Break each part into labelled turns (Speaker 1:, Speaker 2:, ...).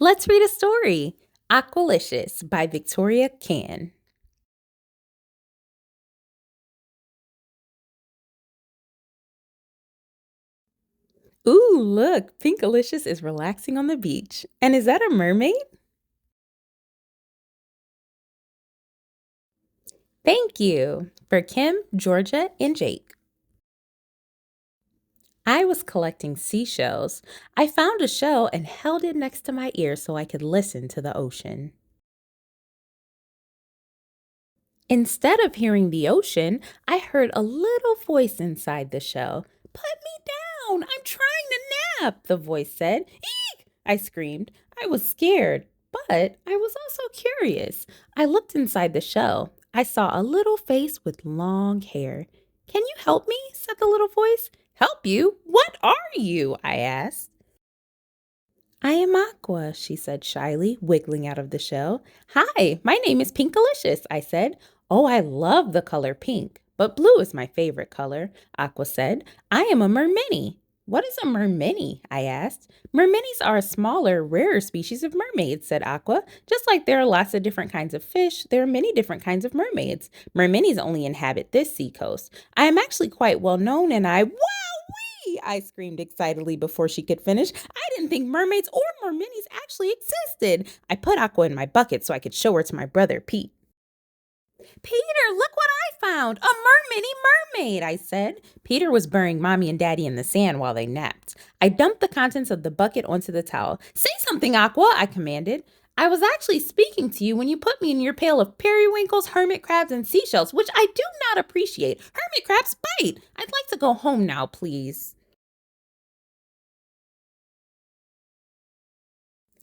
Speaker 1: Let's read a story. Aqualicious by Victoria Kann. Ooh, look, Pinkalicious is relaxing on the beach. And is that a mermaid? Thank you. For Kim, Georgia, and Jake. I was collecting seashells. I found a shell and held it next to my ear so I could listen to the ocean. Instead of hearing the ocean, I heard a little voice inside the shell. Put me down! I'm trying to nap, the voice said. Eek! I screamed. I was scared, but I was also curious. I looked inside the shell. I saw a little face with long hair. Can you help me? Said the little voice. Help you? What are you? I asked. I am Aqua, she said shyly, wiggling out of the shell. Hi, my name is Pinkalicious, I said. Oh, I love the color pink, but blue is my favorite color, Aqua said. I am a mermini. What is a mermini? I asked. Merminis are a smaller, rarer species of mermaids, said Aqua. Just like there are lots of different kinds of fish, there are many different kinds of mermaids. Merminis only inhabit this seacoast. I am actually quite well known and I screamed excitedly before she could finish. I didn't think mermaids or merminis actually existed. I put Aqua in my bucket so I could show her to my brother, Pete. Peter, look what I found! A mermini mermaid, I said. Peter was burying Mommy and Daddy in the sand while they napped. I dumped the contents of the bucket onto the towel. Say something, Aqua, I commanded. I was actually speaking to you when you put me in your pail of periwinkles, hermit crabs, and seashells, which I do not appreciate. Hermit crabs bite. I'd like to go home now, please.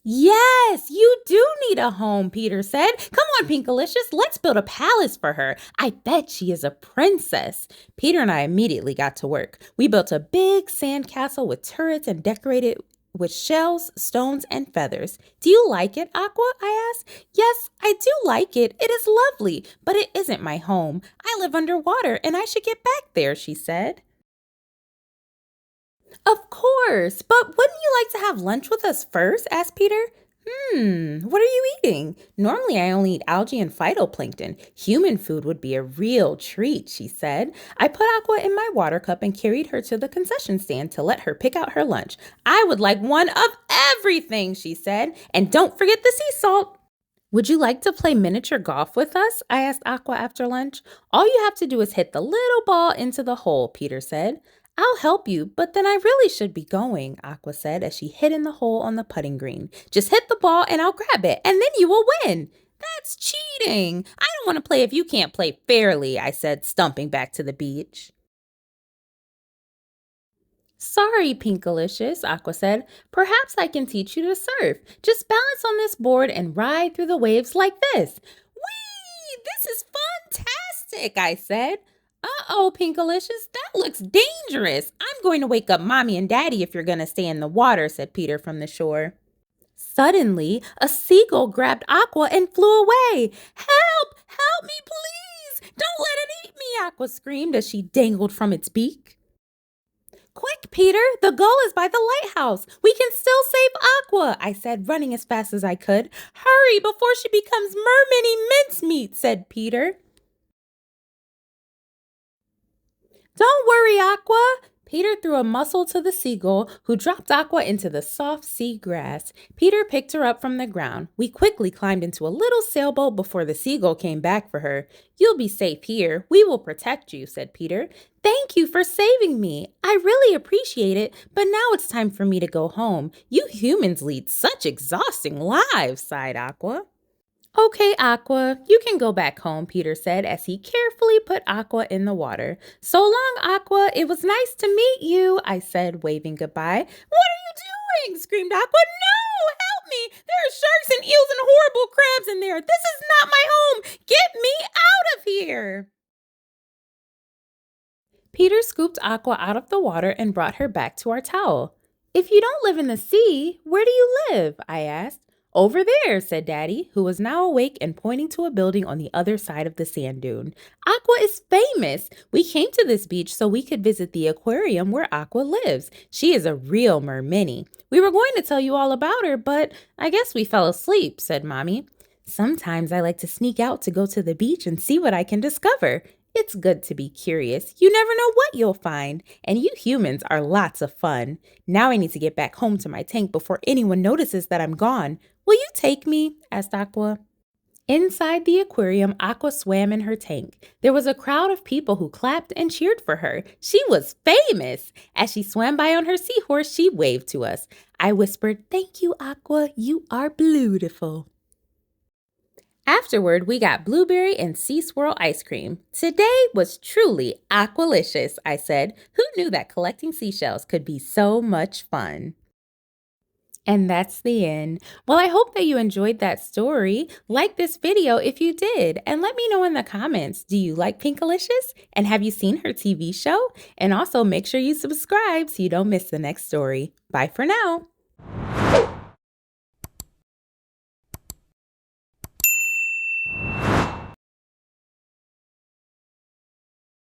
Speaker 1: Yes, you do need a home, Peter said. Come on, Pinkalicious, let's build a palace for her. I bet she is a princess. Peter and I immediately got to work. We built a big sand castle with turrets and decorated with shells, stones, and feathers. Do you like it, Aqua? I asked. Yes, I do like it. It is lovely, but it isn't my home. I live underwater and I should get back there, she said. Of course, but wouldn't you like to have lunch with us first? Asked Peter. What are you eating? Normally I only eat algae and phytoplankton. Human food would be a real treat, she said. I put Aqua in my water cup and carried her to the concession stand to let her pick out her lunch. I would like one of everything, she said. And don't forget the sea salt. Would you like to play miniature golf with us? I asked Aqua after lunch. All you have to do is hit the little ball into the hole, Peter said. I'll help you, but then I really should be going, Aqua said as she hit in the hole on the putting green. Just hit the ball and I'll grab it, and then you will win. That's cheating. I don't want to play if you can't play fairly, I said, stumping back to the beach. Sorry, Pinkalicious, Aqua said. Perhaps I can teach you to surf. Just balance on this board and ride through the waves like this. Whee! This is fantastic, I said. Uh-oh, Pinkalicious, that looks dangerous. I'm going to wake up Mommy and Daddy if you're going to stay in the water, said Peter from the shore. Suddenly, a seagull grabbed Aqua and flew away. Help! Help me, please! Don't let it eat me, Aqua screamed as she dangled from its beak. Quick, Peter, the gull is by the lighthouse. We can still save Aqua, I said, running as fast as I could. Hurry before she becomes mermaidy mincemeat, said Peter. Don't worry, Aqua. Peter threw a mussel to the seagull, who dropped Aqua into the soft sea grass. Peter picked her up from the ground. We quickly climbed into a little sailboat before the seagull came back for her. You'll be safe here. We will protect you, said Peter. Thank you for saving me. I really appreciate it, but now it's time for me to go home. You humans lead such exhausting lives, sighed Aqua. Okay, Aqua, you can go back home, Peter said as he carefully put Aqua in the water. So long, Aqua. It was nice to meet you, I said, waving goodbye. What are you doing? Screamed Aqua. No, help me. There are sharks and eels and horrible crabs in there. This is not my home. Get me out of here. Peter scooped Aqua out of the water and brought her back to our towel. If you don't live in the sea, where do you live? I asked. Over there, said Daddy, who was now awake and pointing to a building on the other side of the sand dune. Aqua is famous. We came to this beach so we could visit the aquarium where Aqua lives. She is a real mermini. We were going to tell you all about her, but I guess we fell asleep, said Mommy. Sometimes I like to sneak out to go to the beach and see what I can discover. It's good to be curious. You never know what you'll find. And you humans are lots of fun. Now I need to get back home to my tank before anyone notices that I'm gone. Will you take me? Asked Aqua. Inside the aquarium, Aqua swam in her tank. There was a crowd of people who clapped and cheered for her. She was famous. As she swam by on her seahorse, she waved to us. I whispered, "Thank you, Aqua. You are beautiful." Afterward, we got blueberry and sea swirl ice cream. Today was truly Aqualicious, I said. Who knew that collecting seashells could be so much fun? And that's the end. Well, I hope that you enjoyed that story. Like this video if you did, and let me know in the comments, do you like Pinkalicious? And have you seen her TV show? And also make sure you subscribe so you don't miss the next story. Bye for now.